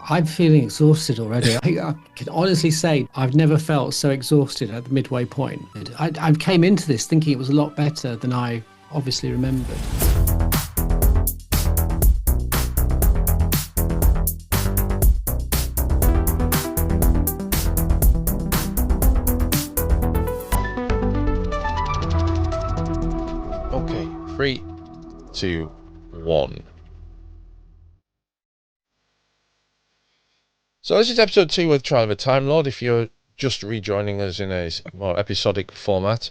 I'm feeling exhausted already. I can honestly say I've never felt so exhausted at the midway point. I came into this thinking it was a lot better than I obviously remembered. Okay, 3, 2, 1. So this is episode 2 of Trial of a Time Lord, if you're just rejoining us in a more episodic format.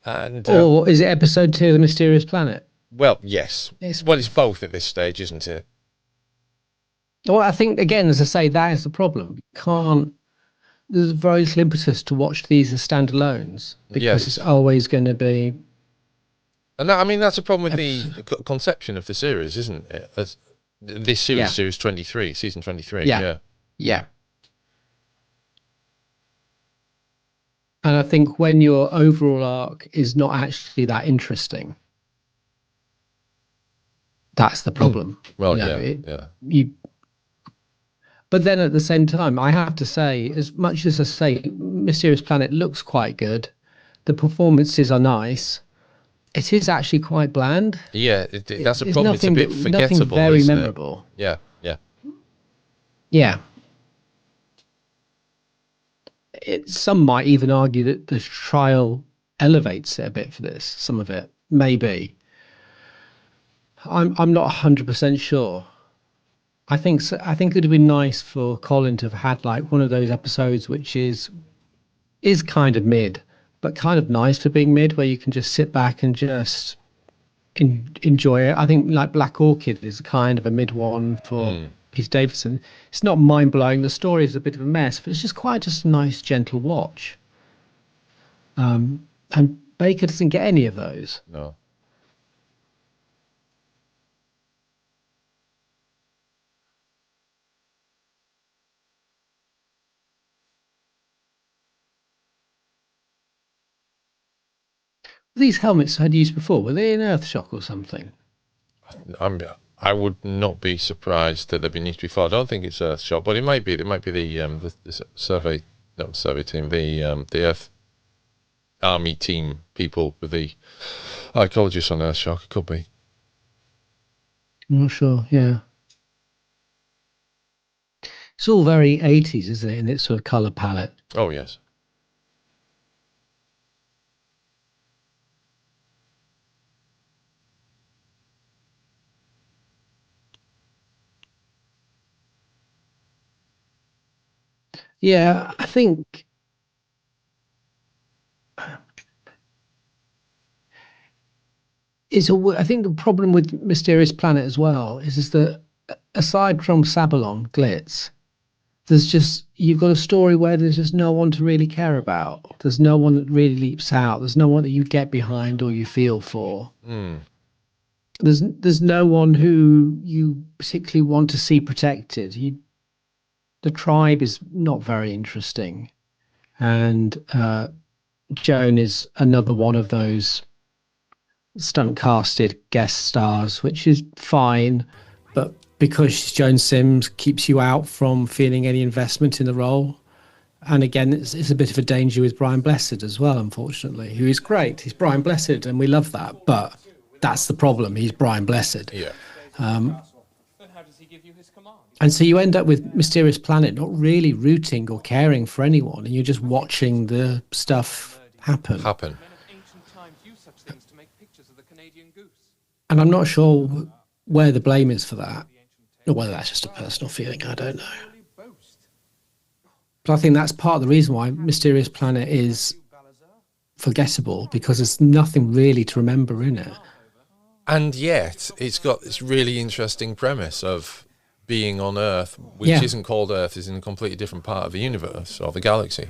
And Or is it episode 2 of The Mysterious Planet? well, yes. Well, it's both at this stage, isn't it? Well, I think, again, as I say, that is the problem. You can't... There's very little impetus to watch these as standalones because it's always going to be... And that, I mean, that's a problem with the conception of the series, isn't it? This series, series 23, season 23. Yeah. And I think when your overall arc is not actually that interesting, that's the problem. Well, But then at the same time, I have to say, as much as I say, Mysterious Planet looks quite good, the performances are nice. It is actually quite bland. Yeah, that's a problem. It's a bit forgettable. Nothing very memorable. Yeah. Yeah. Some might even argue that the trial elevates it a bit for this. Some of it, maybe. I'm not 100% sure. I think it'd be nice for Colin to have had like one of those episodes which is kind of mid, but kind of nice for being mid, where you can just sit back and just enjoy it. I think like Black Orchid is kind of a mid one for Peter Davison. It's not mind blowing. The story is a bit of a mess, but it's just a nice, gentle watch. And Baker doesn't get any of those. No. These helmets I'd used before, were they in Earthshock or something? I would not be surprised that they've been used before. I don't think it's Earthshock, but it might be. It might be the survey, not survey team, the Earth Army team people with the archaeologists on Earthshock. It could be. I'm not sure. Yeah, it's all very 80s, isn't it, in its sort of color palette? Oh yes. Yeah, I think I think the problem with Mysterious Planet as well is that aside from Sabalon Glitz, you've got a story where there's just no one to really care about. There's no one that really leaps out. There's no one that you get behind or you feel for. There's no one who you particularly want to see protected. The tribe is not very interesting, and Joan is another one of those stunt casted guest stars, which is fine, but because she's Joan Sims, keeps you out from feeling any investment in the role. And again, it's a bit of a danger with Brian Blessed as well, unfortunately, who is great. He's Brian Blessed, and we love that, but that's the problem. He's Brian Blessed. Yeah. And so you end up with Mysterious Planet not really rooting or caring for anyone, and you're just watching the stuff happen. And I'm not sure where the blame is for that, or whether that's just a personal feeling. I don't know. But I think that's part of the reason why Mysterious Planet is forgettable, because there's nothing really to remember in it. And yet, it's got this really interesting premise of being on Earth, which isn't called Earth, is in a completely different part of the universe or the galaxy.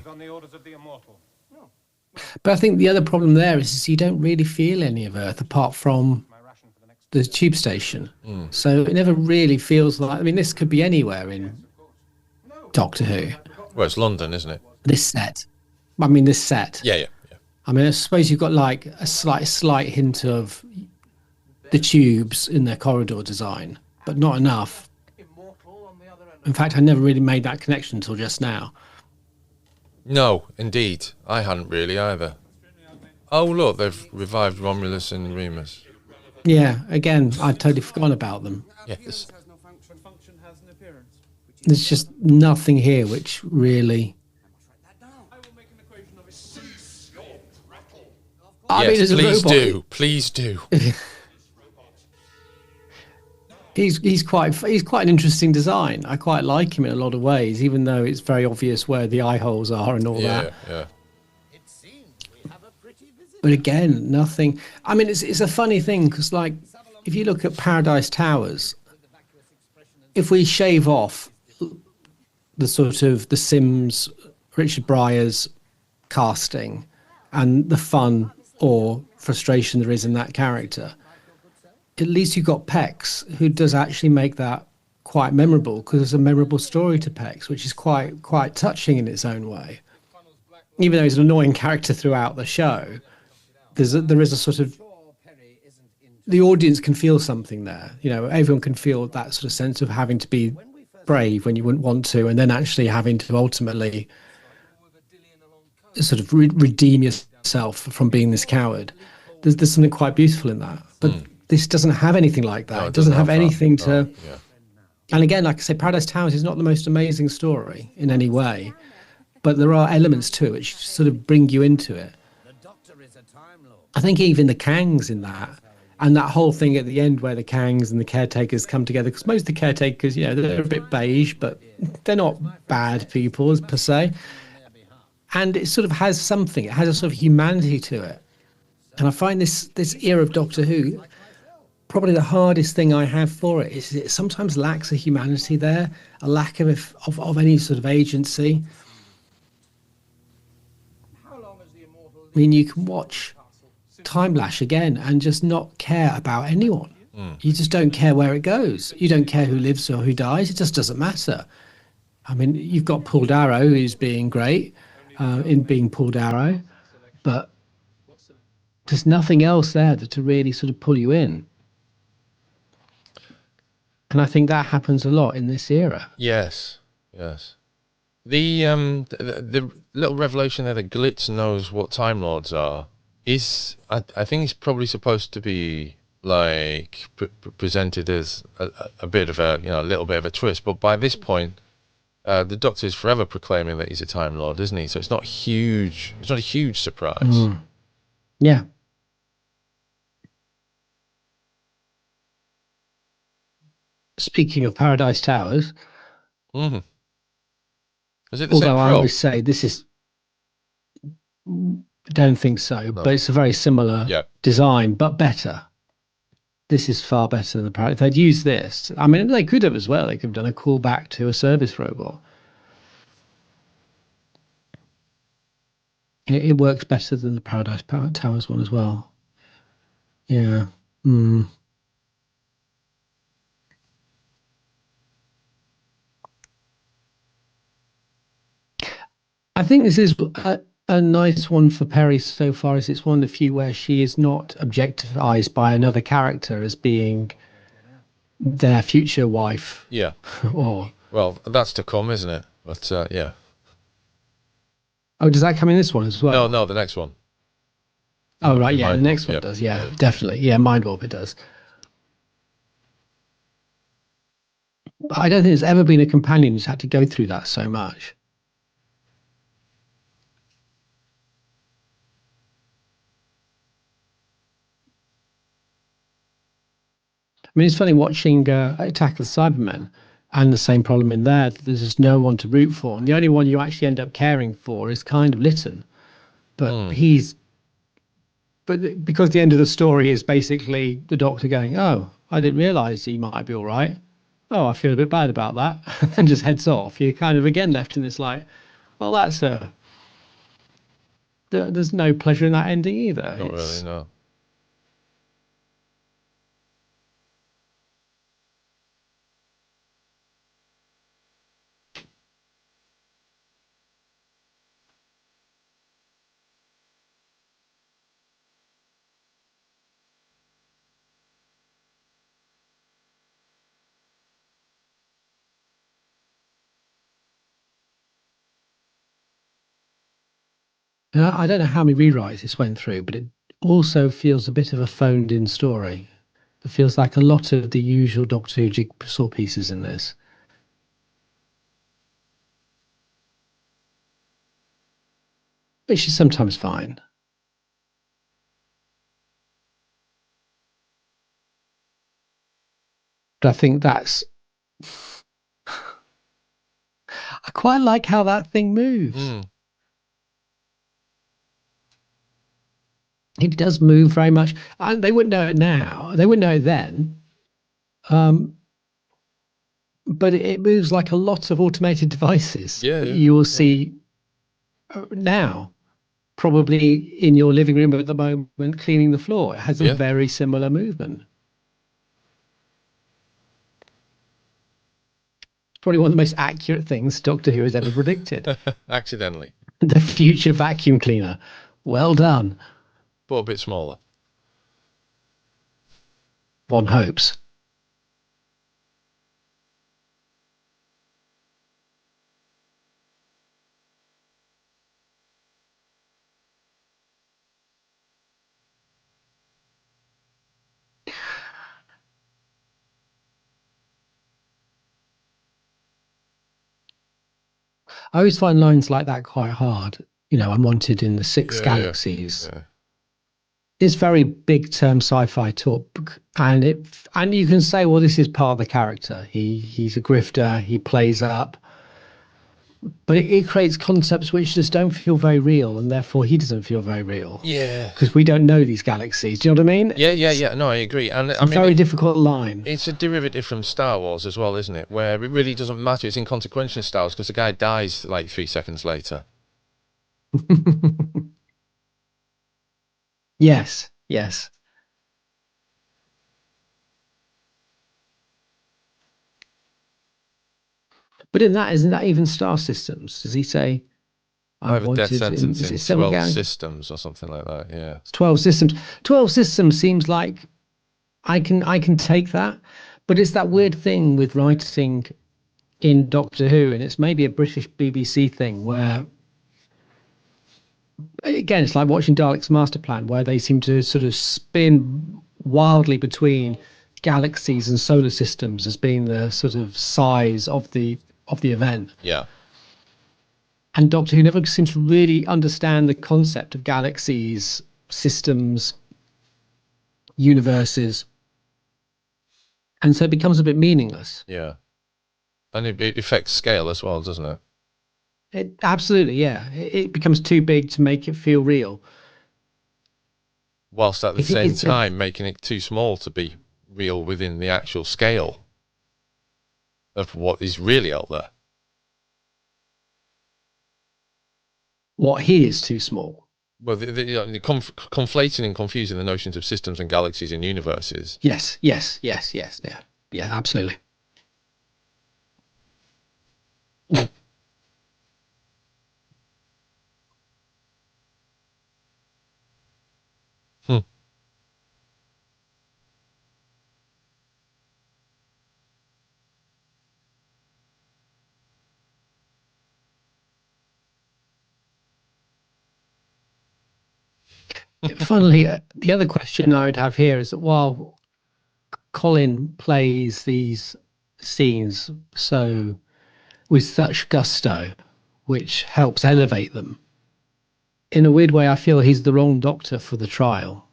But I think the other problem there is you don't really feel any of Earth apart from the tube station. So it never really feels like... I mean, this could be anywhere in Doctor Who. Well, it's London, isn't it? This set. I mean, this set. Yeah. I mean, I suppose you've got like a slight hint of the tubes in their corridor design, but not enough. In fact, I never really made that connection until just now. No, indeed. I hadn't really either. Oh, look, they've revived Romulus and Remus. Yeah, again, I'd totally forgotten about them. Yes. There's just nothing here which really. I mean, Yes, as a please robot, do. Please do. he's quite an interesting design. I quite like him in a lot of ways, even though it's very obvious where the eye holes are and all that. Yeah, yeah. But again, nothing. I mean, it's a funny thing because, like, if you look at Paradise Towers, if we shave off the sort of the Sims, Richard Breyer's casting, and the fun or frustration there is in that character, at least you've got Pex, who does actually make that quite memorable because there's a memorable story to Pex, which is quite touching in its own way. Even though he's an annoying character throughout the show, there is a sort of the audience can feel something there. You know, everyone can feel that sort of sense of having to be brave when you wouldn't want to, and then actually having to ultimately sort of redeem yourself from being this coward. There's something quite beautiful in that, but this doesn't have anything like that. No, It doesn't have that. anything Oh, to. yeah. And again, like I say, Paradise Towers is not the most amazing story in any way, but there are elements to it which sort of bring you into it. I think even the Kangs in that, and that whole thing at the end where the Kangs and the caretakers come together, because most of the caretakers, you know, they're a bit beige, but they're not bad people as per se. And it sort of has something. It has a sort of humanity to it. And I find this era of Doctor Who, probably the hardest thing I have for it is it sometimes lacks a humanity there, a lack of any sort of agency. I mean, you can watch Time Lash again and just not care about anyone. You just don't care where it goes. You don't care who lives or who dies. It just doesn't matter. I mean, you've got Paul Darrow who's being great in being Paul Darrow, but there's nothing else there to really sort of pull you in. And I think that happens a lot in this era. Yes, yes. The little revelation there that Glitz knows what Time Lords are is I think it's probably supposed to be like presented as a bit of a a little bit of a twist, but by this point, the Doctor is forever proclaiming that he's a Time Lord, isn't he? So it's not huge. It's not a huge surprise. Yeah. Speaking of Paradise Towers, Mm-hmm. Is it the same although I show? always say this is, I don't think so, No. but it's a very similar Yeah. design, but better. This is far better than the Paradise. If they'd used this, I mean, they could have as well. They could have done a callback to a service robot. It works better than the Paradise Towers one as well. Yeah. Mm. I think this is a nice one for Perry so far as it's one of the few where she is not objectified by another character as being their future wife Yeah. or Well, that's to come, isn't it? But yeah. oh, does that come in this one as No, well? no, the next one. Oh right, In yeah, the Mind Warp. next one Yep. does. Yeah, Yeah. definitely. Yeah, Mind Warp it does. But I don't think there's ever been a companion who's had to go through that so much. I mean, it's funny watching Attack of the Cybermen and the same problem in there. There's just no one to root for, and the only one you actually end up caring for is kind of Lytton. But Mm. because the end of the story is basically the Doctor going, "Oh, I didn't realise he might be all right. Oh, I feel a bit bad about that," and just heads off. You're kind of again left in this like, well, there's no pleasure in that ending either. Not really, It's no. And I don't know how many rewrites this went through, but it also feels a bit of a phoned in story. It feels like a lot of the usual Doctor Who jigsaw pieces in this, which is sometimes fine. But I think that's, I quite like how that thing moves. Mm. It does move very much. And they wouldn't know it now. They wouldn't know it then. Um, but it moves like a lot of automated devices Yeah, that yeah, you will yeah. see now, probably in your living room at the moment, cleaning the floor. It has a Yeah. very similar movement. It's probably one of the most accurate things Doctor Who has ever predicted. Accidentally, The future vacuum cleaner. Well done. but a bit smaller. One hopes. I always find lines like that quite hard. I'm wanted in the six Yeah, yeah, galaxies. yeah, It's very big term sci-fi talk, and you can say, well, this is part of the character. He's a grifter. He plays up, but it creates concepts which just don't feel very real, and therefore he doesn't feel very real yeah, because we don't know these galaxies. Do you know what I mean? yeah, yeah, It's yeah. No, I agree. And a I mean, very difficult line. it's a derivative from Star Wars as well, isn't it? Where it really doesn't matter. It's inconsequential in Star Wars because the guy dies like 3 seconds later. Yes, yes. But in that, isn't that even star systems? Does he say, I I'm have a death wanted in, sentence is in it several 12 galaxies? systems or something like that. Yeah. 12 systems. 12 systems seems like I can take that, but it's that Mm. weird thing with writing in Doctor Who, and it's maybe a British BBC thing where, again, it's like watching Dalek's Master Plan, where they seem to sort of spin wildly between galaxies and solar systems as being the sort of size of the event. Yeah. And Doctor Who never seems to really understand the concept of galaxies, systems, universes, and so it becomes a bit meaningless. Yeah. And it affects scale as well, doesn't it? It absolutely, yeah. It becomes too big to make it feel real. Whilst at the It, same it's a time making it too small to be real within the actual scale of what is really out there. what he is too small. Well, conflating and confusing the notions of systems and galaxies and universes. Yes, yes, yes, yes, yeah, yeah, absolutely. Hmm. Finally, the other question I would have here is that while Colin plays these scenes so with such gusto, which helps elevate them, in a weird way, I feel he's the wrong doctor for the trial.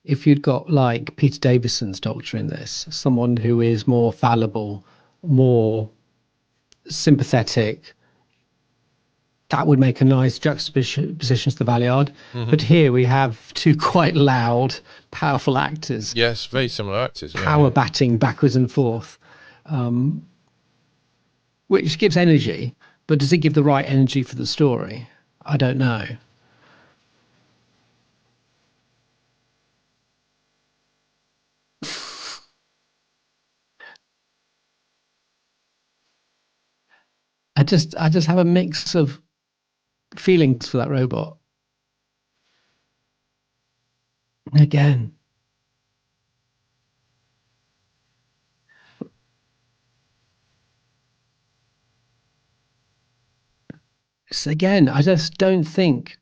If you'd got like Peter Davison's doctor in this, someone who is more fallible, more sympathetic, that would make a nice juxtaposition to the Valiard. Hmm. But here we have two quite loud, powerful actors Yes, very similar actors. Yeah, power yeah. batting backwards and forth, which gives energy. But does it give the right energy for the story? I don't know. I just have a mix of feelings for that robot. Again, I just don't think.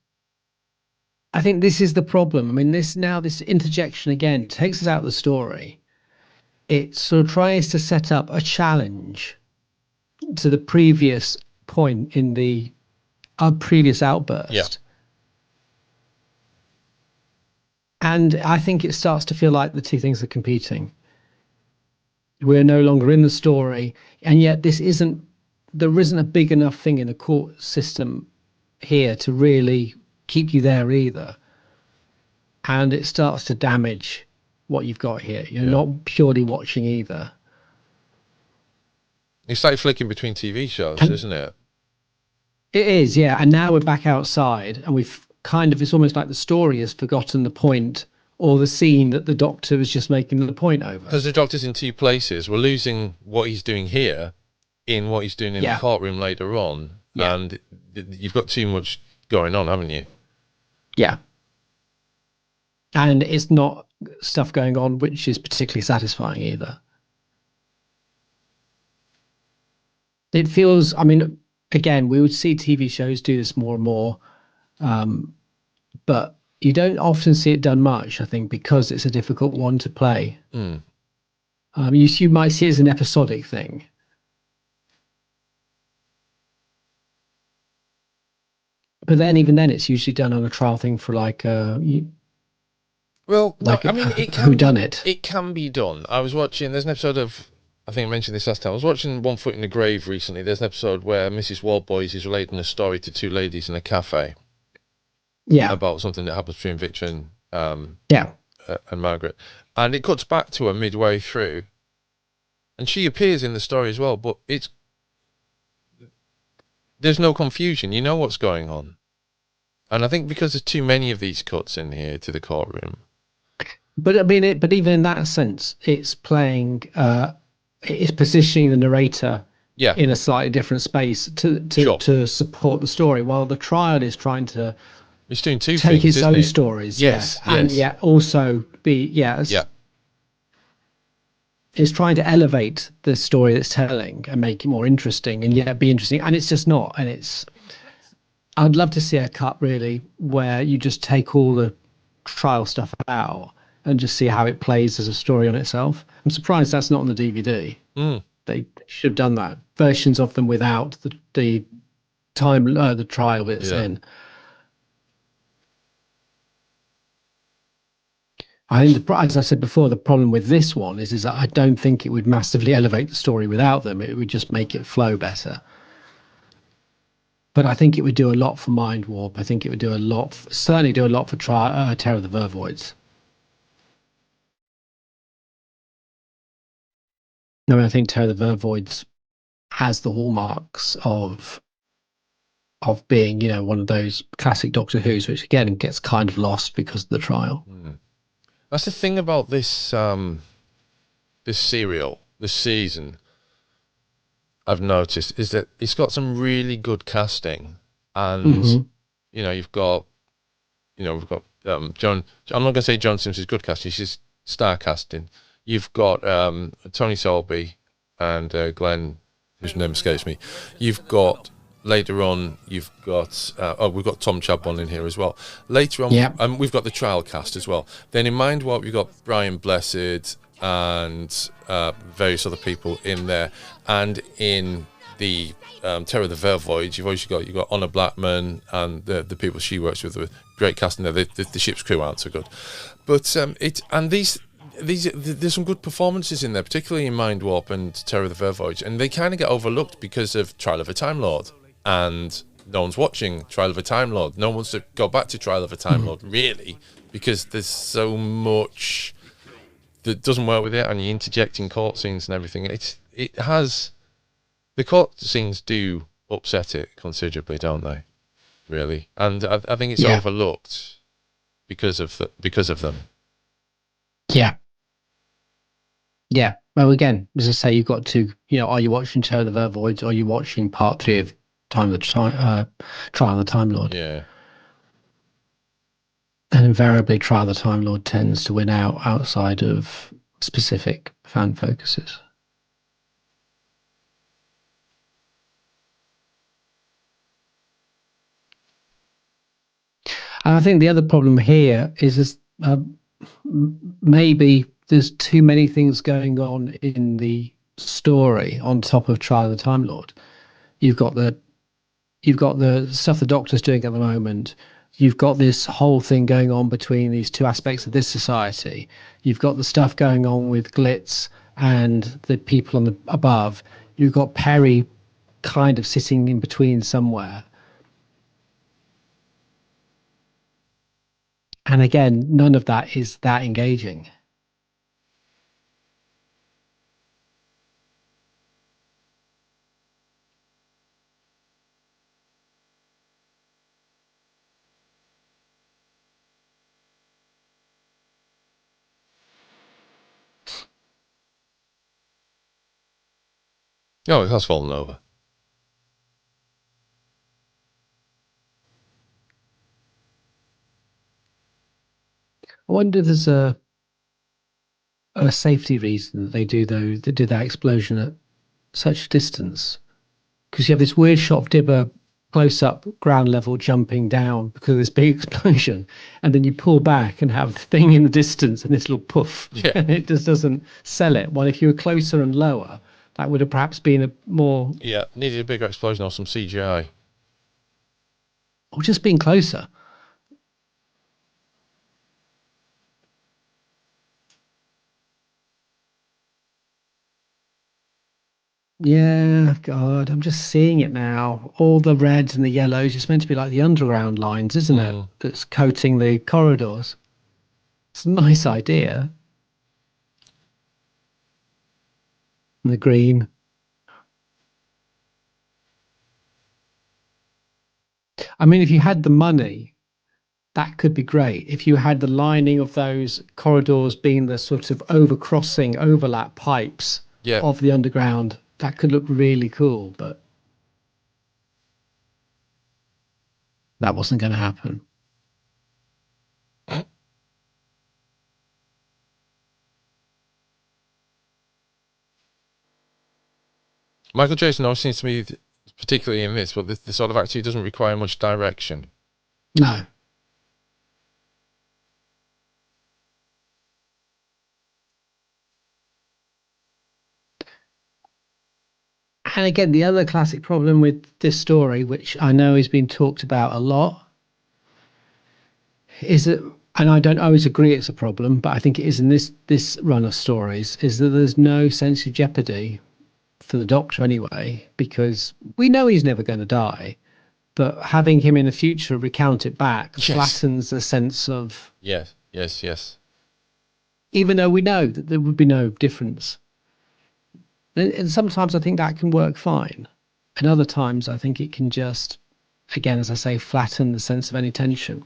I think this is the problem. I mean, this interjection again takes us out of the story. It sort of tries to set up a challenge to the previous point in the previous Yeah. outburst. And I think it starts to feel like the two things are competing. We're no longer in the story, and yet there isn't a big enough thing in the court system here to really keep you there either. And it starts to damage what you've got here. You're Yeah. not purely watching either. It's like flicking between TV shows, And isn't it? it is, yeah. And now we're back outside, and it's almost like the story has forgotten the point or the scene that the doctor was just making the point over. Because the Doctor's in two places. We're losing what he's doing here in what he's doing in the Yeah, courtroom later on. yeah, And you've got too much going on, haven't you? yeah. And it's not stuff going on which is particularly satisfying either. It feels, I mean, again, we would see TV shows do this more and more, but you don't often see it done much, I think, because it's a difficult one to play. Mm. You might see it as an episodic thing, but then even then, it's usually done on a trial thing for Well, no, like I a, mean, who done it. it can be done. I was watching, there's an episode of, I think I mentioned this last time, I was watching One Foot in the Grave recently. There's an episode where Mrs. Walboys is relating a story to two ladies in a cafe Yeah, about something that happens between Victor yeah, and Margaret. And it cuts back to her midway through. And she appears in the story as well, but there's no confusion. You know what's going on. And I think because there's too many of these cuts in here to the courtroom. but I mean, but even in that sense, it's positioning the narrator Yeah, in a slightly different space sure. to support the story, while the trial is trying to It's doing two take things, its isn't own it? stories, yeah, Yes, and yes. yet also be Yeah. it's trying to elevate the story that's telling and make it more interesting, and yet be interesting, and it's just not. And I'd love to see a cut really where you just take all the trial stuff out and just see how it plays as a story on itself. I'm surprised that's not on the DVD. Mm. They should have done that. Versions of them without the trial bits Yeah. in. I think, as I said before, the problem with this one is that I don't think it would massively elevate the story without them. It would just make it flow better. But I think it would do a lot for Mind Warp. I think it would do a lot, certainly do a lot for Terror of the Vervoids. I mean, I think Terror of the Vervoids has the hallmarks of being, one of those classic Doctor Who's, which again gets kind of lost because of the trial. Mm. That's the thing about this serial, this season, I've noticed, is that it's got some really good casting. And, Hmm. you've got, we've got John, I'm not going to say John Sims is good casting, she's star casting. You've got Tony Selby and Glenn, whose name escapes me. You've got, later on, you've got, we've got Tom Chadbourne in here as well. Later on, Yeah. we've got the trial cast as well. Then in Mind Warp, you've got Brian Blessed and various other people in there. And in the Terror of the Vervoid, you've got Honor Blackman and the people she works with. Great casting there. The ship's crew aren't so good, but there's some good performances in there, particularly in Mind Warp and Terror of the Vervoid, and they kind of get overlooked because of Trial of a Time Lord, and no one's watching Trial of a Time Lord. No one wants to go back to Trial of a Time Lord, really, because there's so much that doesn't work with it, and you're interjecting court scenes and everything. The court scenes do upset it considerably, don't they? Really, and I think it's Yeah. overlooked because of them. Yeah. Yeah. Well, again, as I say, you've got to, are you watching Terror of the Vervoids or are you watching part 3 of Trial of the Time Lord? Yeah. And invariably, Trial of the Time Lord tends to win out outside of specific fan focuses. I think the other problem here is maybe there's too many things going on in the story on top of Trial of the Time Lord. You've got the you've got the stuff the Doctor's doing at the moment. You've got this whole thing going on between these two aspects of this society. You've got the stuff going on with Glitz and the people on the above. You've got Perry kind of sitting in between somewhere. And again, none of that is that engaging. Oh, it has fallen over. I wonder if there's a safety reason that they do that explosion at such distance, because you have this weird shot of Dibber close up ground level jumping down because of this big explosion, and then you pull back and have the thing in the distance and this little poof, Yeah. and it just doesn't sell it. Well, if you were closer and lower, that would have perhaps been a more, Yeah, needed a bigger explosion or some CGI. or just being closer. Yeah, God, I'm just seeing it now. All the reds and the yellows. It's meant to be like the underground lines, isn't it? Mm. That's coating the corridors. It's a nice idea. And the green. I mean, if you had the money, that could be great. If you had the lining of those corridors being the sort of overcrossing overlap pipes Yeah. of the underground, that could look really cool, but that wasn't going to happen. Michael Jason always seems to me, particularly in this, but the sort of actor who doesn't require much direction. No. And again, the other classic problem with this story, which I know has been talked about a lot, is that, and I don't always agree it's a problem, but I think it is in this run of stories, is that there's no sense of jeopardy for the Doctor anyway, because we know he's never going to die, but having him in the future recount it back Yes. flattens the sense of, Yes, yes, yes. even though we know that there would be no difference. And sometimes I think that can work fine. And other times I think it can just, again, as I say, flatten the sense of any tension.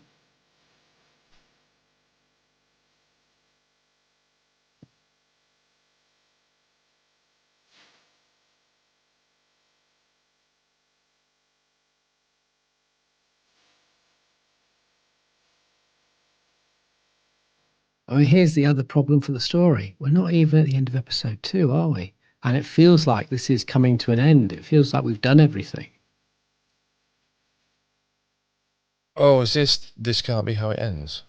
I mean, here's the other problem for the story. We're not even at the end of episode 2, are we? And it feels like this is coming to an end. It feels like we've done everything. Oh, is this can't be how it ends?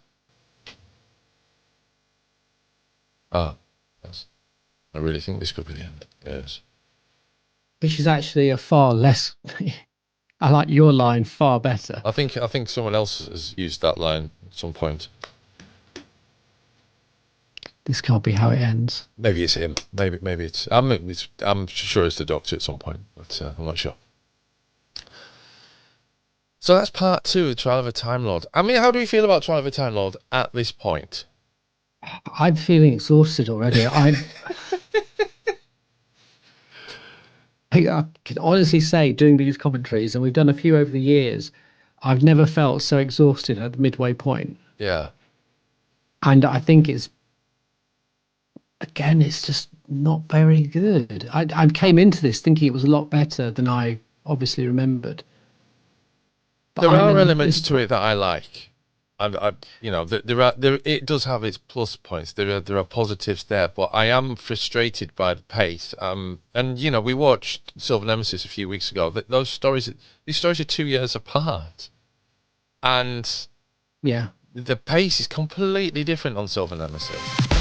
Ah, yes. I really think this could be the end. Yes. Which is actually a far less. I like your line far better. I think someone else has used that line at some point. This can't be how it ends. Maybe it's him. Maybe it's. I'm sure it's the Doctor at some point, but I'm not sure. So that's part 2 of Trial of a Time Lord. I mean, how do we feel about Trial of a Time Lord at this point? I'm feeling exhausted already. I can honestly say, doing these commentaries, and we've done a few over the years, I've never felt so exhausted at the midway point. Yeah. And I think again, it's just not very good. I came into this thinking it was a lot better than I obviously remembered. But There I'm are in elements this. to it that I like. You know, there. It does have its plus points. There are positives there, but I am frustrated by the pace. And you know, we watched Silver Nemesis a few weeks ago. These stories are 2 years apart, and Yeah. The pace is completely different on Silver Nemesis.